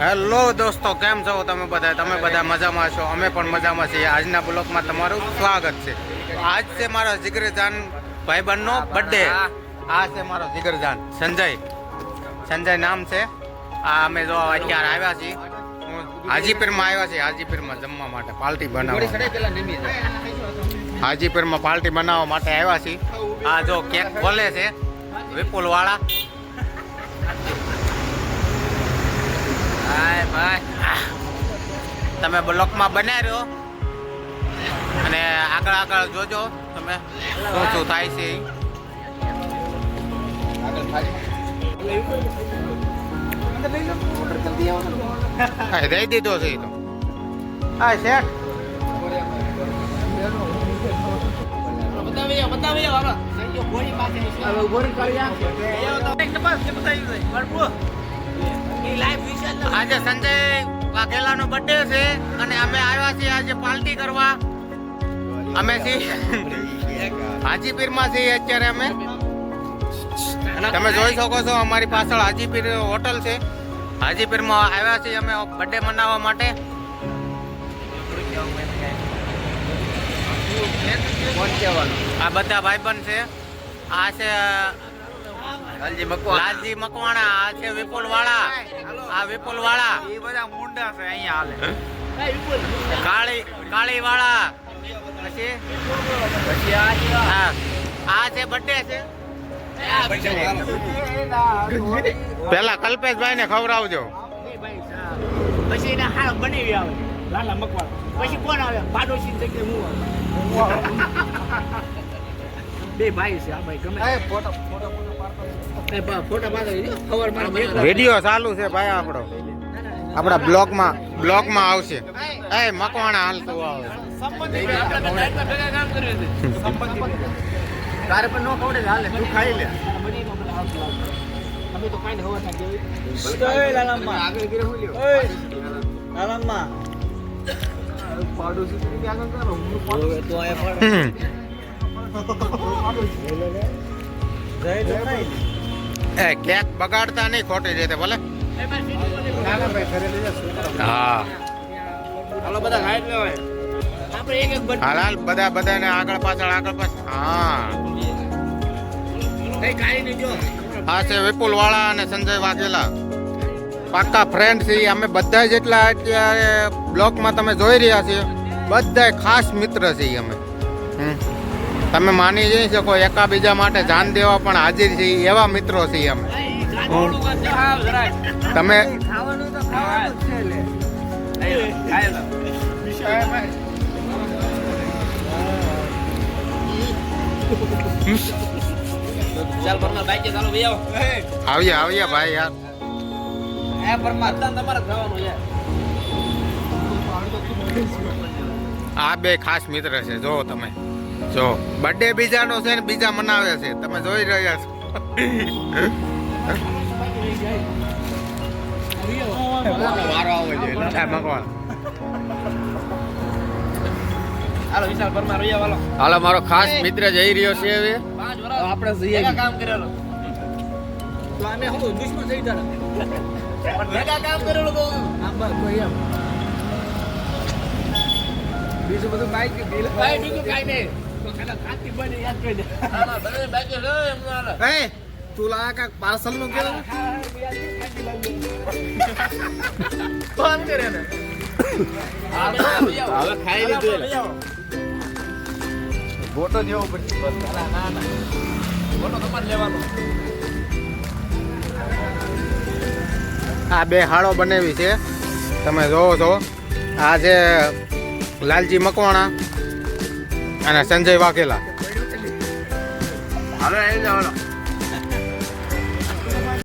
Hello દોસ્તો, કેમ છો તમે બધા મજામાં છો? અમે પણ મજામાં છીએ. આજના બ્લોગમાં તમારું સ્વાગત છે. આજ છે મારો જીગરજાન ભાઈબંધનો બર્થડે. આ છે મારો જીગરજાન સંજય નામ છે. આ અમે જો અત્યારે આવ્યા છીએ, હાજીપીરમાં આવ્યા છીએ. હાજીપીરમાં જમવા માટે પાર્ટી બનાવવા, હાજીપીરમાં પાર્ટી બનાવવા માટે આવ્યા છીએ. આ જો કેક ખોલે છે વિપુલ વાળા. તમે બ્લોકમાં બનાવી રહ્યો અને આગળ જોજો તમે શું થાય છે. દઈ દીધો છે તો હા શેઠ. આજે સંજય વાઘેલાનો બર્થડે છે અને અમે આવ્યા છીએ આજે પાર્ટી કરવા. અમે હાજીપીરમાં છીએ અત્યારે. અમે તમે જોઈ શકો છો અમારી પાછળ હાજીપીર હોટલ છે. હાજીપીરમાં આવ્યા છીએ અમે બર્થડે મનાવવા માટે. આ બધા ભાઈબંધ છે. આ છે લાલજી મકવાણા, આ છે વિપુલ વાળા. આ વિપુલ વાળા એ બધા મુંડા છે અહીંયા હાલે. કાળી વાળા. પછી આ છે બર્થડે છે. પેલા કલ્પેશભાઈ ને ખવડાવજો. પછી એને હાર બનાવી આવે લાલા મકવાણા. પછી કોણ આવે? પાડોશી જગ્યાએ હું બે ભાઈ છે. આ ભાઈ ગમે વિડિયો ચાલુ છે ભાઈ. આપણા બ્લોગમાં આવશે. એ મકવાણા હાલતું આવે. તારે પણ નો ખવડે હાલે, તું ખાઈ લે. અમે તો કાઈ હવા નાખી. ઓય લાલામ્મા આગળ ગરે હું લ્યો. ઓય લાલામ્મા પાડોશી તું આગળ કરો. હું પાડોશી તો આયા પાડો. એ કેક બગાડતા નહીં ખોટી રીતે ભલે. હા હાલો બધા ખાઈ લેવાય. આપણે એક હાલ બધાને આગળ પાછળ હા. કઈ ખાઈ નહીં જો. આ છે વિપુલ વાળા અને સંજય વાઘેલા, પાક્કા ફ્રેન્ડ છે. અમે બધા જેટલા અત્યારે બ્લોકમાં તમે જોઈ રહ્યા છો બધા ખાસ મિત્ર છે અમે. તમે માની જઈ શકો એકાબીજા માટે જાન દેવા પણ હાજર છે એવા મિત્રો છે અમે. તમે આવીએ ભાઈ યાર. આ બે ખાસ મિત્ર છે. જો તમે જો બર્થડે બીજાનો છે ને બીજા મનાવે છે. તમે જોઈ રહ્યા છો. હાલો મારો ખાસ મિત્ર જઈ રહ્યો છે. હવે આપણે જઈએ કામ કરેલો તો આને હું દુશ્મન થઈ તારા પણ મેગા કામ કરેલો તો આમ કોઈ એમ બીજું બધું બાઈક બિલ ભાઈ બીજું કાઈ નહીં તો ખાલી ખાતી બને યાદ કરી દે. ના બને બાઈક લે એમ ના. એ તું લા કા પાર્સલ નું કે કોણ કરે ને હવે ખાઈ લીધું. ફોટો જેવો પછી બસ. ના ફોટો તમારે લેવાનો. આ બે હાળો બનાવી છે તમે જોવો છો. આ છે લાલજી મકવાણા અને સંજય વાઘેલા. હાલો આવી જાવ.